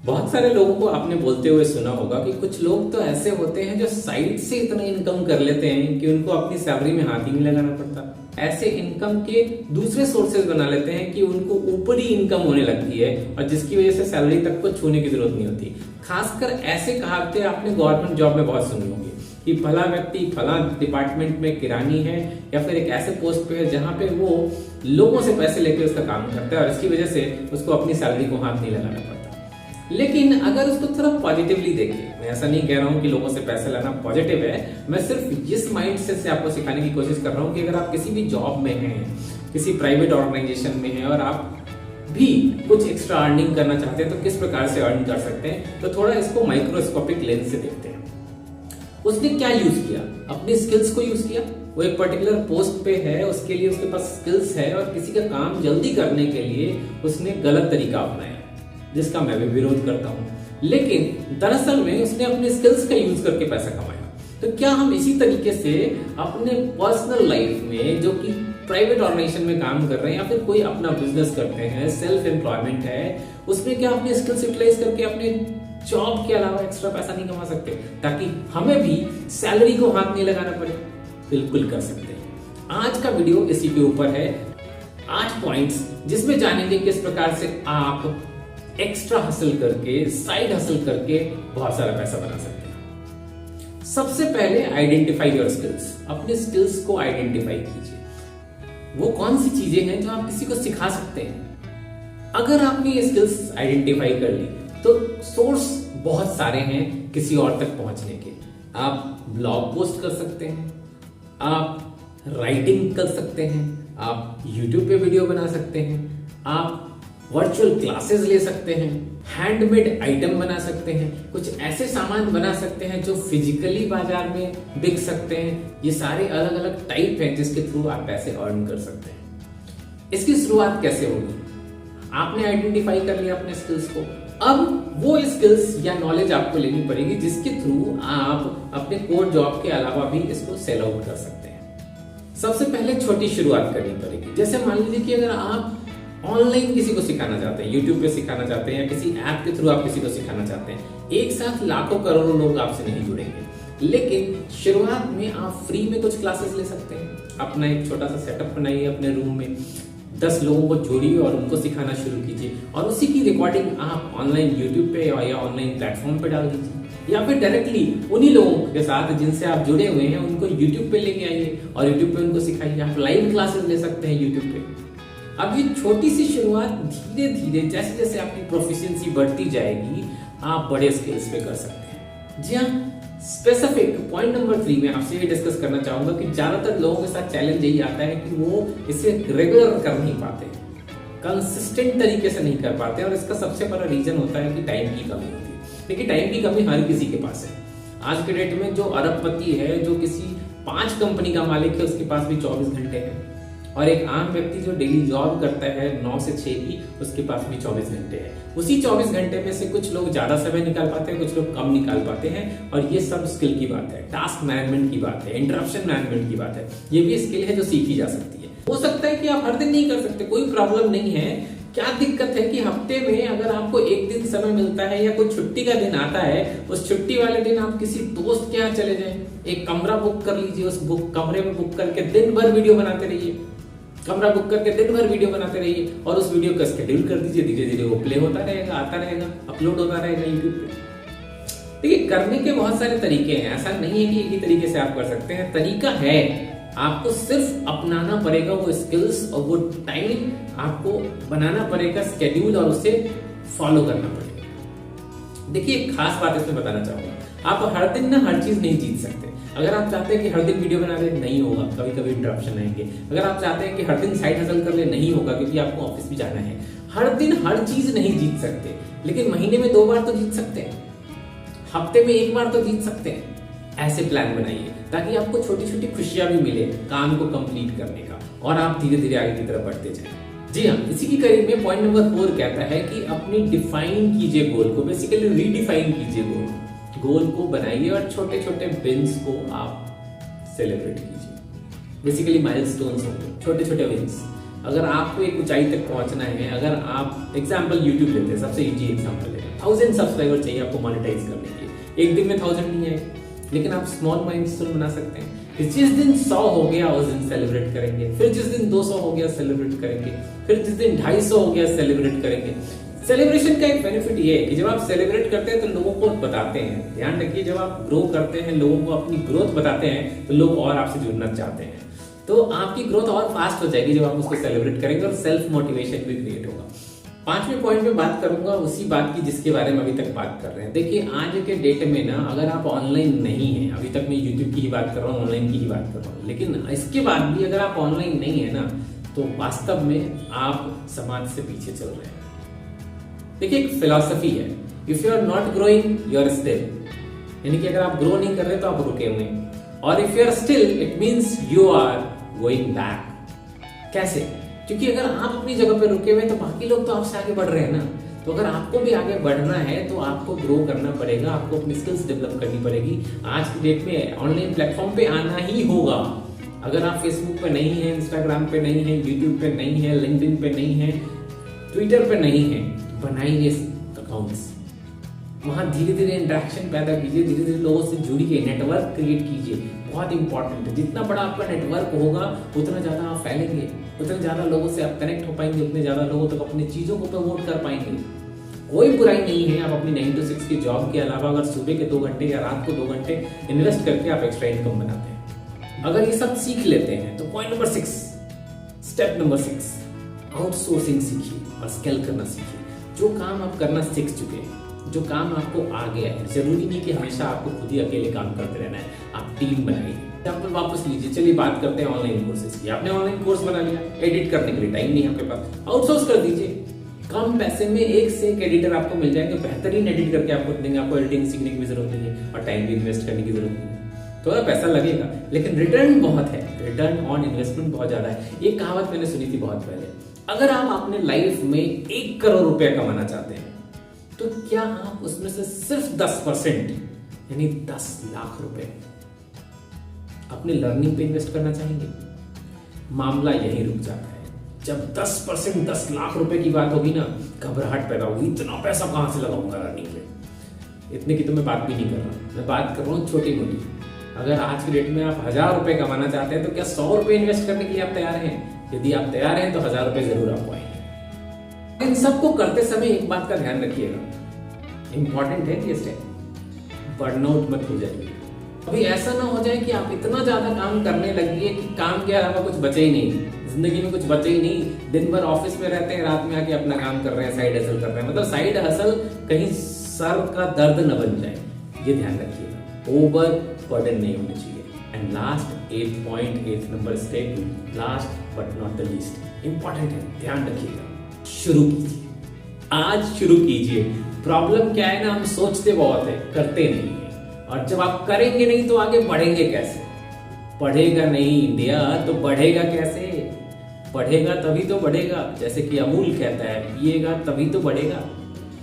बहुत सारे लोगों को आपने बोलते हुए सुना होगा कि कुछ लोग तो ऐसे होते हैं जो साइड से इतना इनकम कर लेते हैं कि उनको अपनी सैलरी में हाथ ही नहीं लगाना पड़ता। ऐसे इनकम के दूसरे सोर्सेज बना लेते हैं कि उनको ऊपरी इनकम होने लगती है और जिसकी वजह से सैलरी तक को छूने की जरूरत नहीं होती। खासकर ऐसे कहावतें आपने गवर्नमेंट जॉब में बहुत सुनी होगी कि फला व्यक्ति फला डिपार्टमेंट में किरानी है या फिर एक ऐसे पोस्ट पे है जहां पे वो लोगों से पैसे लेके उसका काम करता है और इसकी वजह से उसको अपनी सैलरी को हाथ नहीं लगाना पड़ता। लेकिन अगर उसको थोड़ा पॉजिटिवली देखें, मैं ऐसा नहीं कह रहा हूं कि लोगों से पैसे लाना पॉजिटिव है, मैं सिर्फ इस माइंडसेट से आपको सिखाने की कोशिश कर रहा हूं कि अगर आप किसी भी जॉब में हैं, किसी प्राइवेट ऑर्गेनाइजेशन में हैं और आप भी कुछ एक्स्ट्रा अर्निंग करना चाहते हैं तो किस प्रकार से अर्न कर सकते हैं, तो थोड़ा इसको माइक्रोस्कोपिक लेंस से देखते हैं। उसने क्या यूज किया? अपनी स्किल्स को यूज किया। वो एक पर्टिकुलर पोस्ट पे है, उसके लिए उसके पास स्किल्स है और किसी का काम जल्दी करने के लिए उसने गलत तरीका अपनाया, जिसका मैं भी विरोध करता हूं। लेकिन दरअसल में उसने अपने स्किल्स का यूज करके पैसा कमाया। तो क्या हम इसी तरीके से अपने पर्सनल लाइफ में, जो कि प्राइवेट ऑर्गेनाइजेशन में काम कर रहे हैं या फिर कोई अपना बिजनेस करते हैं, सेल्फ एम्प्लॉयमेंट है, उसमें क्या अपने स्किल्स यूटिलाइज करके अपने जॉब के अलावा एक्स्ट्रा पैसा नहीं कमा सकते ताकि हमें भी सैलरी को हाथ नहीं लगाना पड़े? बिल्कुल कर सकते हैं। आज का वीडियो इसी के ऊपर है, 8 पॉइंट्स जिसमें जानेंगे किस प्रकार से आप एक्स्ट्रा हसल करके, साइड हसल करके बहुत सारा पैसा बना सकते हैं। सबसे पहले आइडेंटिफाई योर स्किल्स। अपने स्किल्स को आइडेंटिफाई कीजिए। वो कौन सी चीजें हैं जो आप किसी को सिखा सकते हैं? अगर आपने ये स्किल्स आइडेंटिफाई कर ली तो सोर्स बहुत सारे हैं किसी और तक पहुंचने के। आप ब्लॉग पोस्ट कर सकते हैं, आप राइटिंग कर सकते हैं, आप यूट्यूब पे वीडियो बना सकते हैं, आप वर्चुअल क्लासेस ले सकते हैं, हैंडमेड आइटम बना सकते हैं, कुछ ऐसे सामान बना सकते हैं जो फिजिकली बाजार में बिक सकते हैं। ये सारे अलग अलग टाइप हैं जिसके थ्रू आप पैसे अर्न कर सकते हैं। इसकी शुरुआत कैसे होगी? आपने आइडेंटिफाई कर लिया अपने स्किल्स को, अब वो स्किल्स या नॉलेज आपको लेनी पड़ेगी जिसके थ्रू आप अपने कोर जॉब के अलावा भी इसको सेल आउट कर सकते हैं। सबसे पहले छोटी शुरुआत करनी पड़ेगी। जैसे मान लीजिए कि अगर आप ऑनलाइन किसी को सिखाना चाहते हैं, यूट्यूब पे सिखाना चाहते हैं या किसी ऐप के थ्रू आप किसी को सिखाना चाहते हैं, एक साथ लाखों करोड़ों लोग आपसे नहीं जुड़ेंगे। लेकिन शुरुआत में आप फ्री में कुछ क्लासेस ले सकते हैं। अपना एक छोटा सा सेटअप बनाइए अपने रूम में, 10 लोगों को जोड़िए और उनको सिखाना शुरू कीजिए और उसी की रिकॉर्डिंग आप ऑनलाइन यूट्यूब पे या ऑनलाइन प्लेटफॉर्म पे डाल दीजिए या फिर डायरेक्टली उन्हीं लोगों के साथ जिनसे आप जुड़े हुए हैं उनको यूट्यूब पे लेके आइए और यूट्यूब पे उनको सिखाइए। आप लाइव क्लासेस ले सकते हैं यूट्यूब पे। अब ये छोटी सी शुरुआत धीरे धीरे जैसे जैसे आपकी प्रोफिशिएंसी बढ़ती जाएगी आप बड़े स्केल्स पे कर सकते हैं। जी हाँ, स्पेसिफिक पॉइंट नंबर 3 में आपसे ये डिस्कस करना चाहूंगा कि ज्यादातर लोगों के साथ चैलेंज यही आता है कि वो इसे रेगुलर कर नहीं पाते, कंसिस्टेंट तरीके से नहीं कर पाते और इसका सबसे बड़ा रीजन होता है कि टाइम की कमी होती है। देखिए, टाइम की कमी हर किसी के पास है। आज के डेट में जो अरबपति है, जो किसी 5 कंपनी का मालिक है, उसके पास भी 24 घंटे हैं और एक आम व्यक्ति जो डेली जॉब करता है 9 से 6 की, उसके पास भी 24 घंटे है। उसी 24 घंटे में से कुछ लोग ज्यादा समय निकाल पाते हैं, कुछ लोग कम निकाल पाते हैं और ये सब स्किल की बात है, टास्क मैनेजमेंट की बात है, इंटरप्शन मैनेजमेंट की बात है। ये भी स्किल है जो सीखी जा सकती है। हो सकता है कि आप हर दिन नहीं कर सकते, कोई प्रॉब्लम नहीं है। क्या दिक्कत है कि हफ्ते में अगर आपको एक दिन समय मिलता है या कोई छुट्टी का दिन आता है, उस छुट्टी वाले दिन आप किसी दोस्त के यहाँ चले जाएं, एक कमरा बुक कर लीजिए, उस कमरे में बुक करके दिन भर वीडियो बनाते रहिए। कमरा बुक करके दिन भर वीडियो बनाते रहिए और उस वीडियो का शेड्यूल कर दीजिए। धीरे धीरे वो प्ले होता रहेगा, आता रहेगा, अपलोड होता रहेगा यूट्यूब पे। देखिए, करने के बहुत सारे तरीके हैं, ऐसा नहीं है कि एक ही तरीके से आप कर सकते हैं। तरीका है, आपको सिर्फ अपनाना पड़ेगा वो स्किल्स और वो टाइम आपको बनाना पड़ेगा, स्केड्यूल, और उसे फॉलो करना पड़ेगा। देखिए, एक खास बात इसमें बताना चाहूंगा, आप हर दिन ना हर चीज नहीं जीत सकते। अगर आप चाहते हैं कि हर दिन वीडियो बना ले, नहीं होगा, कभी कभी इंटरप्शन आएंगे। अगर आप चाहते हैं कि हर दिन साइड हसल कर ले, नहीं होगा, क्योंकि आपको ऑफिस भी जाना है। हर दिन हर चीज नहीं जीत सकते, लेकिन महीने में 2 बार तो जीत सकते हैं, हफ्ते में 1 बार तो जीत सकते हैं। ऐसे प्लान बनाइए ताकि आपको छोटी छोटी खुशियां भी मिले काम को कंप्लीट करने का और आप धीरे धीरे आगे की तरफ बढ़ते जाएं। जी हाँ, इसी की करीब में पॉइंट नंबर 4 कहता है कि अपनी डिफाइन कीजिए गोल को, बेसिकली रीडिफाइन कीजिए गोल को बनाइए और छोटे छोटे विन्स को आप सेलिब्रेट कीजिए। बेसिकली माइलस्टोन्स होंगे, छोटे छोटे विन्स। अगर आपको एक ऊंचाई तक पहुंचना है, अगर आप एग्जांपल यूट्यूब लेते हैं, सबसे इजी एग्जांपल है, 1000 सब्सक्राइबर चाहिए आपको मोनेटाइज करने के लिए। एक दिन में 1000 नहीं आए, लेकिन आप स्मॉल माइलस्टोन बना सकते हैं। फिर जिस दिन 100 हो गया उस दिन सेलिब्रेट करेंगे, फिर जिस दिन 200 हो गया सेलिब्रेट करेंगे, फिर जिस दिन 250 हो गया सेलिब्रेट करेंगे। सेलिब्रेशन का एक बेनिफिट ये है कि जब आप सेलिब्रेट करते हैं तो लोगों को बताते हैं, ध्यान रखिए, जब आप ग्रो करते हैं, लोगों को अपनी ग्रोथ बताते हैं तो लोग और आपसे जुड़ना चाहते हैं। तो आपकी ग्रोथ और फास्ट हो जाएगी जब आप उसको सेलिब्रेट करेंगे और सेल्फ मोटिवेशन भी क्रिएट होगा। 5वें पॉइंट में बात करूंगा उसी बात की जिसके बारे में अभी तक बात कर रहे हैं। देखिए, आज के डेट में ना, अगर आप ऑनलाइन नहीं है, अभी तक मैं यूट्यूब की ही बात कर रहा हूँ, ऑनलाइन की ही बात कर रहा हूँ, लेकिन इसके बाद भी अगर आप ऑनलाइन नहीं है ना, तो वास्तव में आप समाज से पीछे चल रहे हैं। देखिए, एक फिलॉसफी है, if you are not growing you are still, यानी कि अगर आप ग्रो नहीं कर रहे तो आप रुके हुए हैं, और if you are still it means you are going back. कैसे? क्योंकि अगर आप अपनी जगह पे रुके हुए हैं तो बाकी लोग तो आपसे आगे बढ़ रहे हैं ना। तो अगर आपको भी आगे बढ़ना है तो आपको ग्रो करना पड़ेगा, आपको अपनी स्किल्स डेवलप करनी पड़ेगी। आज की डेट में ऑनलाइन प्लेटफॉर्म पे आना ही होगा। अगर आप फेसबुक पे नहीं है, इंस्टाग्राम पे नहीं है, यूट्यूब पे नहीं है, लिंक्डइन पे नहीं है, ट्विटर पे नहीं है, बनाइए अकाउंट्स, वहां धीरे धीरे इंटरेक्शन पैदा कीजिए, धीरे धीरे लोगों से जुड़िए, नेटवर्क क्रिएट कीजिए। बहुत इंपॉर्टेंट है, जितना बड़ा आपका नेटवर्क होगा उतना ज्यादा आप फैलेंगे, उतने ज्यादा लोगों से आप कनेक्ट हो पाएंगे, उतने ज्यादा लोगों तक अपनी चीजों को प्रमोट कर पाएंगे। कोई बुराई नहीं है, आप अपनी 9 to 6 की जॉब के अलावा अगर सुबह के 2 घंटे या रात को 2 घंटे इन्वेस्ट करके आप एक्स्ट्रा इनकम बनाते हैं। अगर ये सब सीख लेते हैं तो point number 6, step number 6, outsourcing सीखिए और स्केल करना सीखिए। जो काम आप करना सीख चुके हैं, जो काम आपको आ गया है, जरूरी नहीं कि हमेशा आपको खुद ही अकेले काम करते रहना है, आप टीम बनाइए। एग्जाम्पल वापस लीजिए, चलिए बात करते हैं ऑनलाइन कोर्सेज की। आपने ऑनलाइन कोर्स बना लिया, एडिट करने के लिए टाइम नहीं है आपके पास, आउटसोर्स कर दीजिए। कम पैसे में एक से एक एडिटर आपको मिल जाएंगे, बेहतरीन एडिट करके आपको देंगे। आपको एडिटिंग सीखने की भी जरूरत नहीं है और टाइम भी इन्वेस्ट करने की जरूरत नहीं है। थोड़ा पैसा लगेगा लेकिन रिटर्न बहुत है, रिटर्न ऑन इन्वेस्टमेंट बहुत ज्यादा है। ये कहावत मैंने सुनी थी बहुत पहले। अगर आप अपने लाइफ में 1 करोड़ रुपया कमाना चाहते हैं तो क्या आप उसमें से सिर्फ 10% यानी 10 लाख रुपए अपने लर्निंग पे इन्वेस्ट करना चाहेंगे? मामला यही रुक जाता है। जब 10% 10 लाख रुपए की बात होगी ना, घबराहट पैदा होगी, इतना पैसा कहां से लगाऊंगा लर्निंग पे। इतने की तो मैं बात भी नहीं कर रहा, मैं बात कर रहा हूं छोटी मोटी। अगर आज की डेट में आप 1000 रुपए कमाना चाहते हैं तो क्या 100 रुपए इन्वेस्ट करने के लिए आप तैयार हैं? यदि आप तैयार हैं तो 1000 रुपए जरूर आपको आएंगे। इन सबको करते समय एक बात का ध्यान रखिएगा, इंपॉर्टेंट है ये स्टेप, बर्नआउट मत हो जाइए। अभी ऐसा ना हो जाए कि आप इतना ज्यादा काम करने लगिए कि काम के अलावा कुछ बचे ही नहीं, जिंदगी में कुछ बचे ही नहीं। दिन भर ऑफिस में रहते हैं, रात में आके अपना काम कर रहे हैं, साइड हसल कर रहे हैं। मतलब साइड हसल कहीं सर का दर्द न बन जाए, ये ध्यान रखिएगा। ओवर बर्डन नहीं होना चाहिए। And last 8th point, 8th number step, last but not the least, important है, ध्यान रखिएगा। शुरू कीजिए, आज शुरू कीजिए। प्रॉब्लम क्या है ना, हम सोचते बहुत है, करते नहीं है। और जब आप करेंगे नहीं तो आगे बढ़ेंगे कैसे? पढ़ेगा नहीं इंडिया तो बढ़ेगा कैसे? पढ़ेगा तभी तो बढ़ेगा, जैसे कि अमूल कहता है, पिएगा तभी तो बढ़ेगा।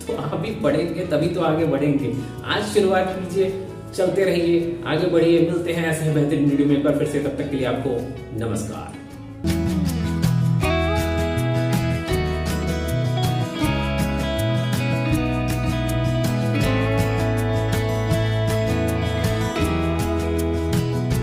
तो आप भी पढ़ेंगे तभी तो आगे बढ़ेंगे। आज शुरुआत कीजिए, चलते रहिए, आगे बढ़िए। मिलते हैं ऐसे बेहतरीन वीडियो में एक बार फिर से, तब तक के लिए आपको नमस्कार।